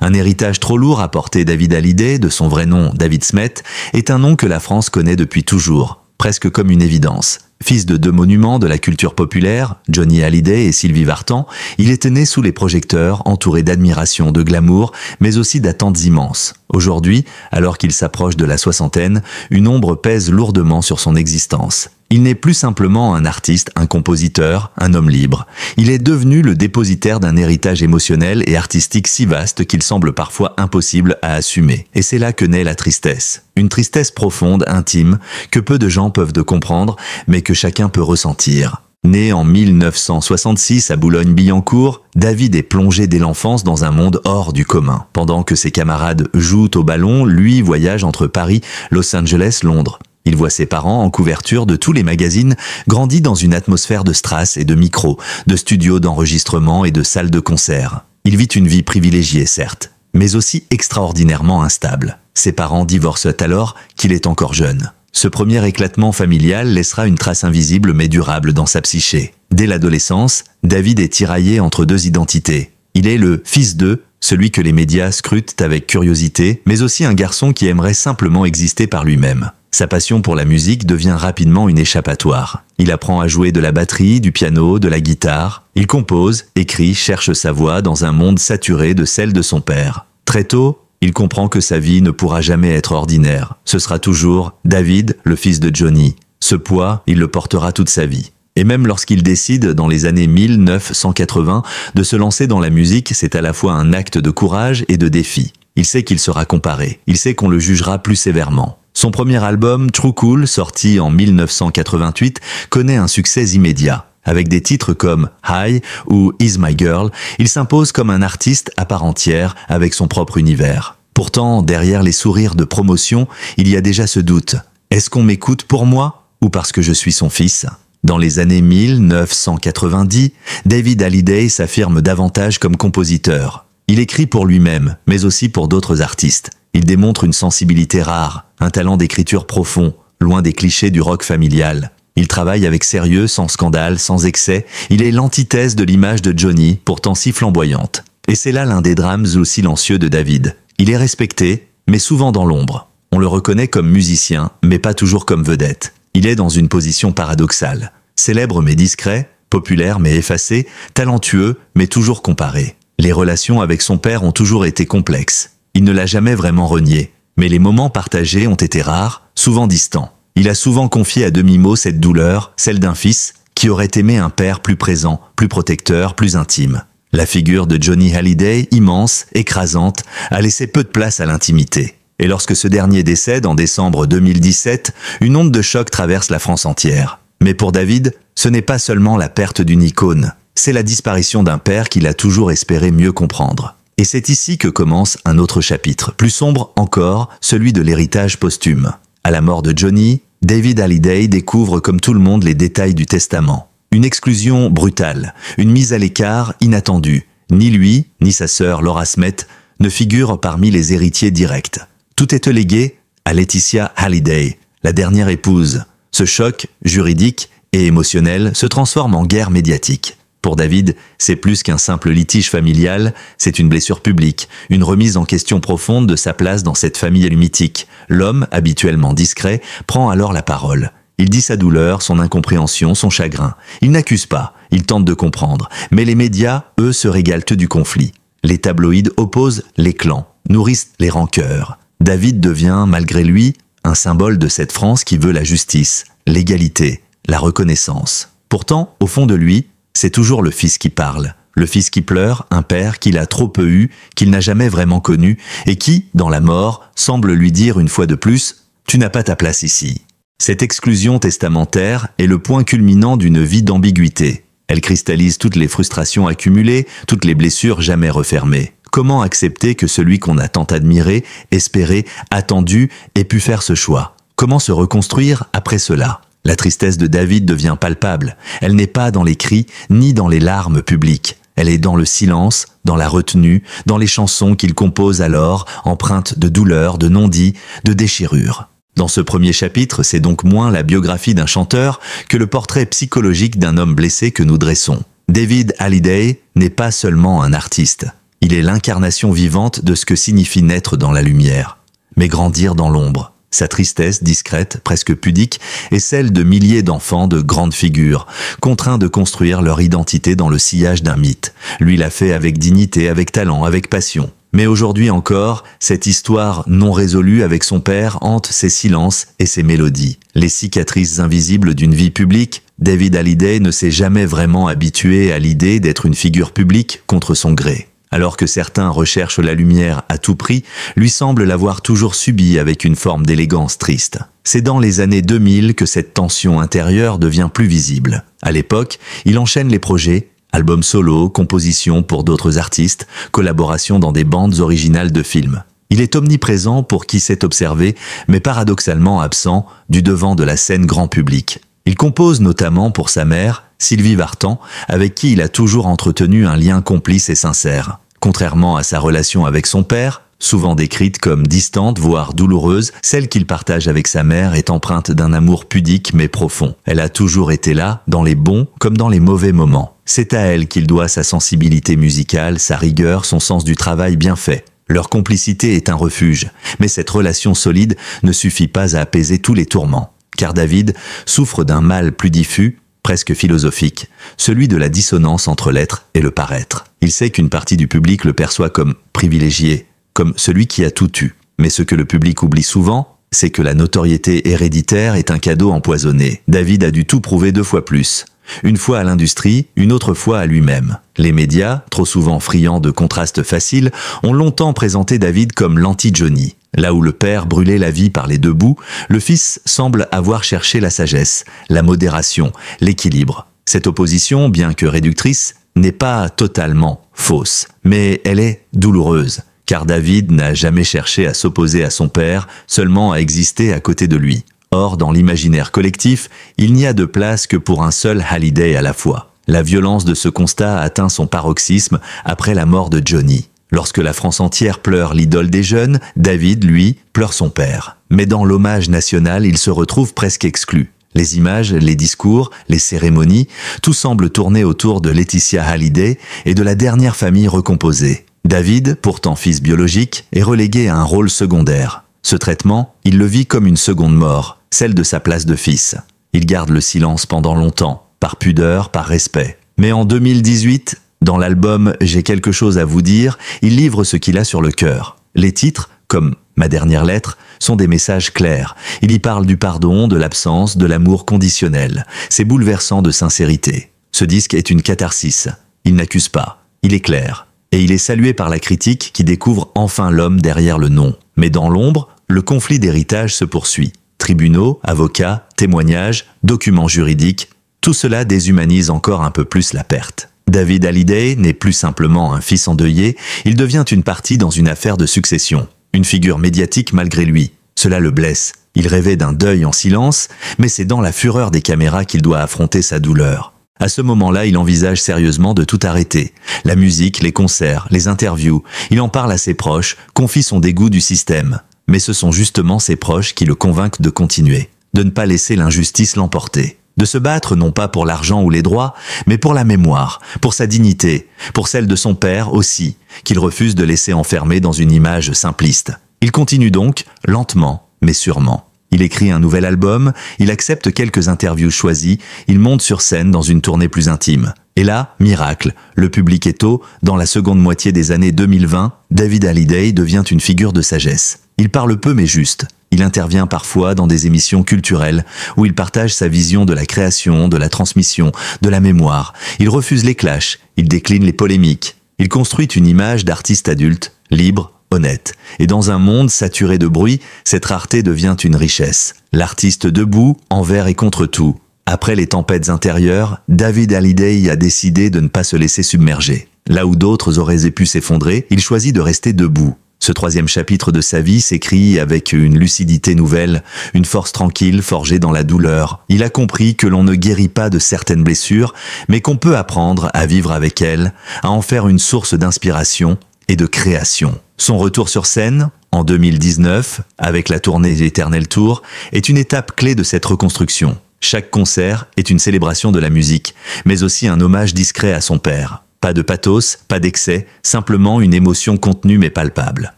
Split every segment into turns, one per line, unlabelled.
Un héritage trop lourd à porter David Hallyday, de son vrai nom David Smet, est un nom que la France connaît depuis toujours, presque comme une évidence. Fils de deux monuments de la culture populaire, Johnny Hallyday et Sylvie Vartan, il était né sous les projecteurs, entouré d'admiration, de glamour, mais aussi d'attentes immenses. Aujourd'hui, alors qu'il s'approche de la soixantaine, une ombre pèse lourdement sur son existence. Il n'est plus simplement un artiste, un compositeur, un homme libre. Il est devenu le dépositaire d'un héritage émotionnel et artistique si vaste qu'il semble parfois impossible à assumer. Et c'est là que naît la tristesse. Une tristesse profonde, intime, que peu de gens peuvent comprendre, mais que chacun peut ressentir. Né en 1966 à Boulogne-Billancourt, David est plongé dès l'enfance dans un monde hors du commun. Pendant que ses camarades jouent au ballon, lui voyage entre Paris, Los Angeles, Londres. Il voit ses parents en couverture de tous les magazines, grandit dans une atmosphère de strass et de micros, de studios d'enregistrement et de salles de concert. Il vit une vie privilégiée, certes, mais aussi extraordinairement instable. Ses parents divorcent alors qu'il est encore jeune. Ce premier éclatement familial laissera une trace invisible mais durable dans sa psyché. Dès l'adolescence, David est tiraillé entre deux identités. Il est le fils d'eux, celui que les médias scrutent avec curiosité, mais aussi un garçon qui aimerait simplement exister par lui-même. Sa passion pour la musique devient rapidement une échappatoire. Il apprend à jouer de la batterie, du piano, de la guitare. Il compose, écrit, cherche sa voix dans un monde saturé de celle de son père. Très tôt, il comprend que sa vie ne pourra jamais être ordinaire. Ce sera toujours David, le fils de Johnny. Ce poids, il le portera toute sa vie. Et même lorsqu'il décide, dans les années 1980, de se lancer dans la musique, c'est à la fois un acte de courage et de défi. Il sait qu'il sera comparé. Il sait qu'on le jugera plus sévèrement. Son premier album, True Cool, sorti en 1988, connaît un succès immédiat. Avec des titres comme High ou Is My Girl, il s'impose comme un artiste à part entière avec son propre univers. Pourtant, derrière les sourires de promotion, il y a déjà ce doute. Est-ce qu'on m'écoute pour moi ou parce que je suis son fils ? Dans les années 1990, David Hallyday s'affirme davantage comme compositeur. Il écrit pour lui-même, mais aussi pour d'autres artistes. Il démontre une sensibilité rare, un talent d'écriture profond, loin des clichés du rock familial. Il travaille avec sérieux, sans scandale, sans excès. Il est l'antithèse de l'image de Johnny, pourtant si flamboyante. Et c'est là l'un des drames silencieux de David. Il est respecté, mais souvent dans l'ombre. On le reconnaît comme musicien, mais pas toujours comme vedette. Il est dans une position paradoxale. Célèbre mais discret, populaire mais effacé, talentueux mais toujours comparé. Les relations avec son père ont toujours été complexes. Il ne l'a jamais vraiment renié. Mais les moments partagés ont été rares, souvent distants. Il a souvent confié à demi-mot cette douleur, celle d'un fils, qui aurait aimé un père plus présent, plus protecteur, plus intime. La figure de Johnny Hallyday, immense, écrasante, a laissé peu de place à l'intimité. Et lorsque ce dernier décède en décembre 2017, une onde de choc traverse la France entière. Mais pour David, ce n'est pas seulement la perte d'une icône, c'est la disparition d'un père qu'il a toujours espéré mieux comprendre. Et c'est ici que commence un autre chapitre, plus sombre encore, celui de l'héritage posthume. À la mort de Johnny, David Hallyday découvre comme tout le monde les détails du testament. Une exclusion brutale, une mise à l'écart inattendue. Ni lui, ni sa sœur Laura Smet ne figurent parmi les héritiers directs. Tout est légué à Laetitia Hallyday, la dernière épouse. Ce choc, juridique et émotionnel, se transforme en guerre médiatique. Pour David, c'est plus qu'un simple litige familial, c'est une blessure publique, une remise en question profonde de sa place dans cette famille mythique. L'homme, habituellement discret, prend alors la parole. Il dit sa douleur, son incompréhension, son chagrin. Il n'accuse pas, il tente de comprendre. Mais les médias, eux, se régalent du conflit. Les tabloïds opposent les clans, nourrissent les rancœurs. David devient, malgré lui, un symbole de cette France qui veut la justice, l'égalité, la reconnaissance. Pourtant, au fond de lui, c'est toujours le fils qui parle. Le fils qui pleure, un père qu'il a trop peu eu, qu'il n'a jamais vraiment connu, et qui, dans la mort, semble lui dire une fois de plus « Tu n'as pas ta place ici ». Cette exclusion testamentaire est le point culminant d'une vie d'ambiguïté. Elle cristallise toutes les frustrations accumulées, toutes les blessures jamais refermées. Comment accepter que celui qu'on a tant admiré, espéré, attendu, ait pu faire ce choix? Comment se reconstruire après cela? La tristesse de David devient palpable. Elle n'est pas dans les cris, ni dans les larmes publiques. Elle est dans le silence, dans la retenue, dans les chansons qu'il compose alors, empreintes de douleur, de non-dit, de déchirure. Dans ce premier chapitre, c'est donc moins la biographie d'un chanteur que le portrait psychologique d'un homme blessé que nous dressons. David Hallyday n'est pas seulement un artiste. Il est l'incarnation vivante de ce que signifie naître dans la lumière, mais grandir dans l'ombre. Sa tristesse, discrète, presque pudique, est celle de milliers d'enfants de grandes figures, contraints de construire leur identité dans le sillage d'un mythe. Lui l'a fait avec dignité, avec talent, avec passion. Mais aujourd'hui encore, cette histoire non résolue avec son père hante ses silences et ses mélodies. Les cicatrices invisibles d'une vie publique, David Hallyday ne s'est jamais vraiment habitué à l'idée d'être une figure publique contre son gré. Alors que certains recherchent la lumière à tout prix, lui semble l'avoir toujours subie avec une forme d'élégance triste. C'est dans les années 2000 que cette tension intérieure devient plus visible. À l'époque, il enchaîne les projets, albums solo, compositions pour d'autres artistes, collaborations dans des bandes originales de films. Il est omniprésent pour qui sait observer, mais paradoxalement absent du devant de la scène grand public. Il compose notamment pour sa mère, Sylvie Vartan, avec qui il a toujours entretenu un lien complice et sincère. Contrairement à sa relation avec son père, souvent décrite comme distante, voire douloureuse, celle qu'il partage avec sa mère est empreinte d'un amour pudique mais profond. Elle a toujours été là, dans les bons comme dans les mauvais moments. C'est à elle qu'il doit sa sensibilité musicale, sa rigueur, son sens du travail bien fait. Leur complicité est un refuge, mais cette relation solide ne suffit pas à apaiser tous les tourments. Car David souffre d'un mal plus diffus, presque philosophique, celui de la dissonance entre l'être et le paraître. Il sait qu'une partie du public le perçoit comme privilégié, comme celui qui a tout eu. Mais ce que le public oublie souvent, c'est que la notoriété héréditaire est un cadeau empoisonné. David a dû tout prouver 2 fois plus. Une fois à l'industrie, une autre fois à lui-même. Les médias, trop souvent friands de contrastes faciles, ont longtemps présenté David comme l'anti-Johnny. Là où le père brûlait la vie par les 2 bouts, le fils semble avoir cherché la sagesse, la modération, l'équilibre. Cette opposition, bien que réductrice, n'est pas totalement fausse, mais elle est douloureuse, car David n'a jamais cherché à s'opposer à son père, seulement à exister à côté de lui. Or, dans l'imaginaire collectif, il n'y a de place que pour un seul Hallyday à la fois. La violence de ce constat atteint son paroxysme après la mort de Johnny. Lorsque la France entière pleure l'idole des jeunes, David, lui, pleure son père. Mais dans l'hommage national, il se retrouve presque exclu. Les images, les discours, les cérémonies, tout semble tourner autour de Laetitia Hallyday et de la dernière famille recomposée. David, pourtant fils biologique, est relégué à un rôle secondaire. Ce traitement, il le vit comme une seconde mort, celle de sa place de fils. Il garde le silence pendant longtemps, par pudeur, par respect. Mais en 2018, dans l'album « J'ai quelque chose à vous dire », il livre ce qu'il a sur le cœur. Les titres, comme « Ma dernière lettre », sont des messages clairs. Il y parle du pardon, de l'absence, de l'amour conditionnel. C'est bouleversant de sincérité. Ce disque est une catharsis. Il n'accuse pas. Il est clair. Et il est salué par la critique qui découvre enfin l'homme derrière le nom. Mais dans l'ombre, le conflit d'héritage se poursuit. Tribunaux, avocats, témoignages, documents juridiques, tout cela déshumanise encore un peu plus la perte. David Hallyday n'est plus simplement un fils endeuillé, il devient une partie dans une affaire de succession. Une figure médiatique malgré lui. Cela le blesse. Il rêvait d'un deuil en silence, mais c'est dans la fureur des caméras qu'il doit affronter sa douleur. À ce moment-là, il envisage sérieusement de tout arrêter. La musique, les concerts, les interviews. Il en parle à ses proches, confie son dégoût du système. Mais ce sont justement ses proches qui le convainquent de continuer, de ne pas laisser l'injustice l'emporter. De se battre non pas pour l'argent ou les droits, mais pour la mémoire, pour sa dignité, pour celle de son père aussi, qu'il refuse de laisser enfermer dans une image simpliste. Il continue donc, lentement, mais sûrement. Il écrit un nouvel album, il accepte quelques interviews choisies, il monte sur scène dans une tournée plus intime. Et là, miracle, le public étau, dans la seconde moitié des années 2020, David Hallyday devient une figure de sagesse. Il parle peu mais juste. Il intervient parfois dans des émissions culturelles où il partage sa vision de la création, de la transmission, de la mémoire. Il refuse les clashs, il décline les polémiques. Il construit une image d'artiste adulte, libre, honnête. Et dans un monde saturé de bruit, cette rareté devient une richesse. L'artiste debout, envers et contre tout. Après les tempêtes intérieures, David Hallyday a décidé de ne pas se laisser submerger. Là où d'autres auraient pu s'effondrer, il choisit de rester debout. Ce 3e chapitre de sa vie s'écrit avec une lucidité nouvelle, une force tranquille forgée dans la douleur. Il a compris que l'on ne guérit pas de certaines blessures, mais qu'on peut apprendre à vivre avec elles, à en faire une source d'inspiration et de création. Son retour sur scène, en 2019, avec la tournée Eternal Tour, est une étape clé de cette reconstruction. Chaque concert est une célébration de la musique, mais aussi un hommage discret à son père. Pas de pathos, pas d'excès, simplement une émotion contenue mais palpable.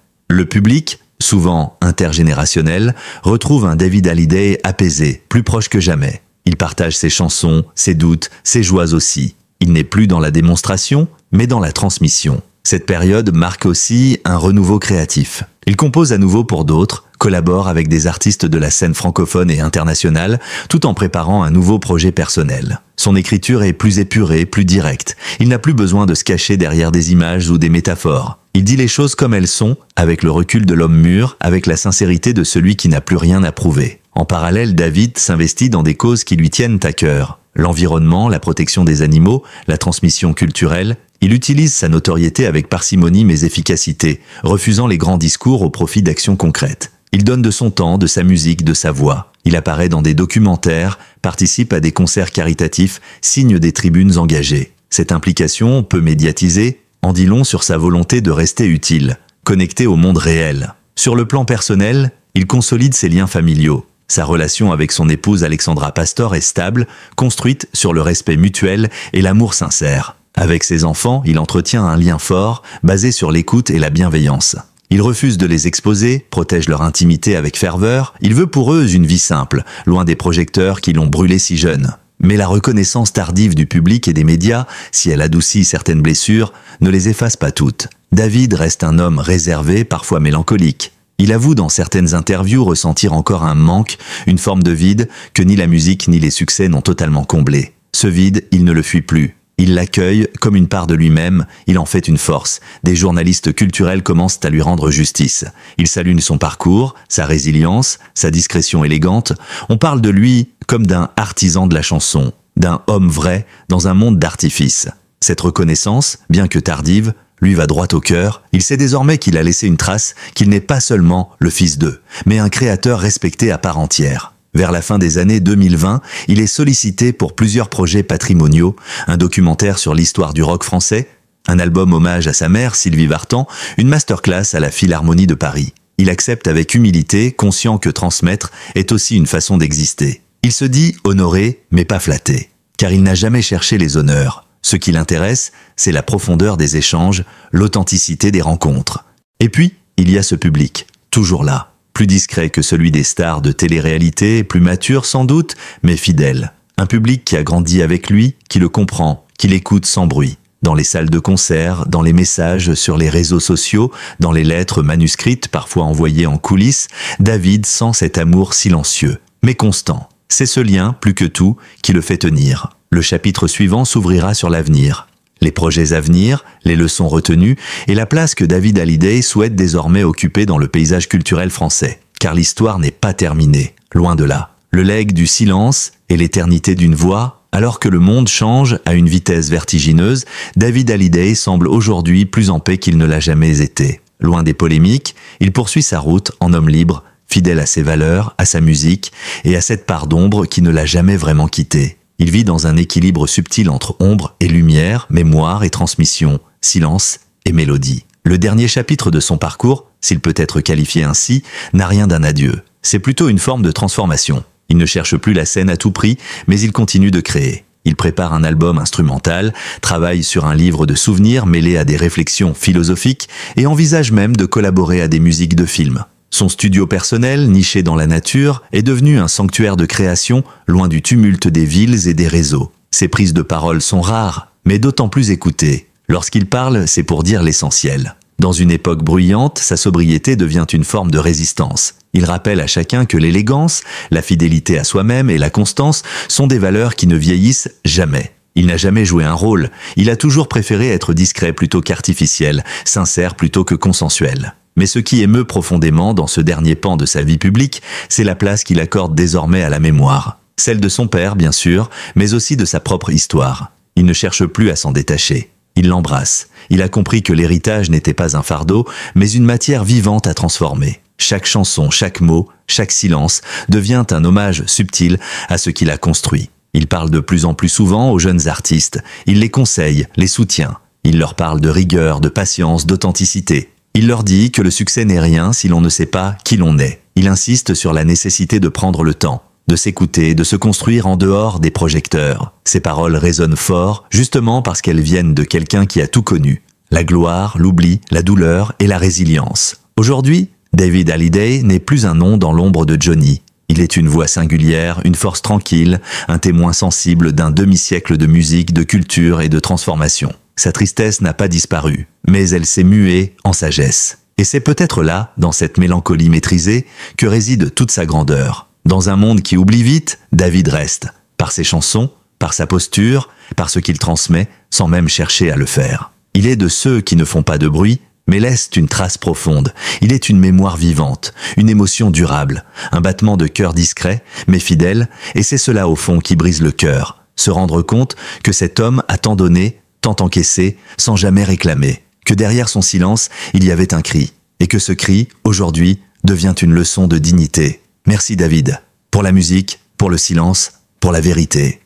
Le public, souvent intergénérationnel, retrouve un David Hallyday apaisé, plus proche que jamais. Il partage ses chansons, ses doutes, ses joies aussi. Il n'est plus dans la démonstration, mais dans la transmission. Cette période marque aussi un renouveau créatif. Il compose à nouveau pour d'autres, collabore avec des artistes de la scène francophone et internationale, tout en préparant un nouveau projet personnel. Son écriture est plus épurée, plus directe. Il n'a plus besoin de se cacher derrière des images ou des métaphores. Il dit les choses comme elles sont, avec le recul de l'homme mûr, avec la sincérité de celui qui n'a plus rien à prouver. En parallèle, David s'investit dans des causes qui lui tiennent à cœur. L'environnement, la protection des animaux, la transmission culturelle. Il utilise sa notoriété avec parcimonie mais efficacité, refusant les grands discours au profit d'actions concrètes. Il donne de son temps, de sa musique, de sa voix. Il apparaît dans des documentaires, participe à des concerts caritatifs, signe des tribunes engagées. Cette implication, peu médiatisée, en dit long sur sa volonté de rester utile, connecté au monde réel. Sur le plan personnel, il consolide ses liens familiaux. Sa relation avec son épouse Alexandra Pastor est stable, construite sur le respect mutuel et l'amour sincère. Avec ses enfants, il entretient un lien fort, basé sur l'écoute et la bienveillance. Il refuse de les exposer, protège leur intimité avec ferveur. Il veut pour eux une vie simple, loin des projecteurs qui l'ont brûlé si jeune. Mais la reconnaissance tardive du public et des médias, si elle adoucit certaines blessures, ne les efface pas toutes. David reste un homme réservé, parfois mélancolique. Il avoue dans certaines interviews ressentir encore un manque, une forme de vide que ni la musique ni les succès n'ont totalement comblé. Ce vide, il ne le fuit plus. Il l'accueille comme une part de lui-même, il en fait une force. Des journalistes culturels commencent à lui rendre justice. Ils saluent son parcours, sa résilience, sa discrétion élégante. On parle de lui comme d'un artisan de la chanson, d'un homme vrai dans un monde d'artifice. Cette reconnaissance, bien que tardive, lui va droit au cœur. Il sait désormais qu'il a laissé une trace, qu'il n'est pas seulement le fils d'eux, mais un créateur respecté à part entière. Vers la fin des années 2020, il est sollicité pour plusieurs projets patrimoniaux, un documentaire sur l'histoire du rock français, un album hommage à sa mère, Sylvie Vartan, une masterclass à la Philharmonie de Paris. Il accepte avec humilité, conscient que transmettre est aussi une façon d'exister. Il se dit honoré, mais pas flatté, car il n'a jamais cherché les honneurs. Ce qui l'intéresse, c'est la profondeur des échanges, l'authenticité des rencontres. Et puis, il y a ce public, toujours là. Plus discret que celui des stars de télé-réalité, plus mature sans doute, mais fidèle. Un public qui a grandi avec lui, qui le comprend, qui l'écoute sans bruit. Dans les salles de concert, dans les messages sur les réseaux sociaux, dans les lettres manuscrites parfois envoyées en coulisses, David sent cet amour silencieux, mais constant. C'est ce lien, plus que tout, qui le fait tenir. Le chapitre suivant s'ouvrira sur l'avenir. Les projets à venir, les leçons retenues et la place que David Hallyday souhaite désormais occuper dans le paysage culturel français. Car l'histoire n'est pas terminée, loin de là. Le legs du silence et l'éternité d'une voix, alors que le monde change à une vitesse vertigineuse, David Hallyday semble aujourd'hui plus en paix qu'il ne l'a jamais été. Loin des polémiques, il poursuit sa route en homme libre, fidèle à ses valeurs, à sa musique et à cette part d'ombre qui ne l'a jamais vraiment quitté. Il vit dans un équilibre subtil entre ombre et lumière, mémoire et transmission, silence et mélodie. Le dernier chapitre de son parcours, s'il peut être qualifié ainsi, n'a rien d'un adieu. C'est plutôt une forme de transformation. Il ne cherche plus la scène à tout prix, mais il continue de créer. Il prépare un album instrumental, travaille sur un livre de souvenirs mêlé à des réflexions philosophiques et envisage même de collaborer à des musiques de films. Son studio personnel, niché dans la nature, est devenu un sanctuaire de création, loin du tumulte des villes et des réseaux. Ses prises de parole sont rares, mais d'autant plus écoutées. Lorsqu'il parle, c'est pour dire l'essentiel. Dans une époque bruyante, sa sobriété devient une forme de résistance. Il rappelle à chacun que l'élégance, la fidélité à soi-même et la constance sont des valeurs qui ne vieillissent jamais. Il n'a jamais joué un rôle, il a toujours préféré être discret plutôt qu'artificiel, sincère plutôt que consensuel. Mais ce qui émeut profondément dans ce dernier pan de sa vie publique, c'est la place qu'il accorde désormais à la mémoire. Celle de son père, bien sûr, mais aussi de sa propre histoire. Il ne cherche plus à s'en détacher. Il l'embrasse. Il a compris que l'héritage n'était pas un fardeau, mais une matière vivante à transformer. Chaque chanson, chaque mot, chaque silence devient un hommage subtil à ce qu'il a construit. Il parle de plus en plus souvent aux jeunes artistes. Il les conseille, les soutient. Il leur parle de rigueur, de patience, d'authenticité. Il leur dit que le succès n'est rien si l'on ne sait pas qui l'on est. Il insiste sur la nécessité de prendre le temps. de s'écouter, de se construire en dehors des projecteurs. Ces paroles résonnent fort, justement parce qu'elles viennent de quelqu'un qui a tout connu. La gloire, l'oubli, la douleur et la résilience. Aujourd'hui, David Hallyday n'est plus un nom dans l'ombre de Johnny. Il est une voix singulière, une force tranquille, un témoin sensible d'un demi-siècle de musique, de culture et de transformation. Sa tristesse n'a pas disparu, mais elle s'est muée en sagesse. Et c'est peut-être là, dans cette mélancolie maîtrisée, que réside toute sa grandeur. Dans un monde qui oublie vite, David reste, par ses chansons, par sa posture, par ce qu'il transmet, sans même chercher à le faire. Il est de ceux qui ne font pas de bruit, mais laissent une trace profonde. Il est une mémoire vivante, une émotion durable, un battement de cœur discret, mais fidèle, et c'est cela au fond qui brise le cœur. Se rendre compte que cet homme a tant donné, tant encaissé, sans jamais réclamer, que derrière son silence, il y avait un cri, et que ce cri, aujourd'hui, devient une leçon de dignité. Merci David, pour la musique, pour le silence, pour la vérité.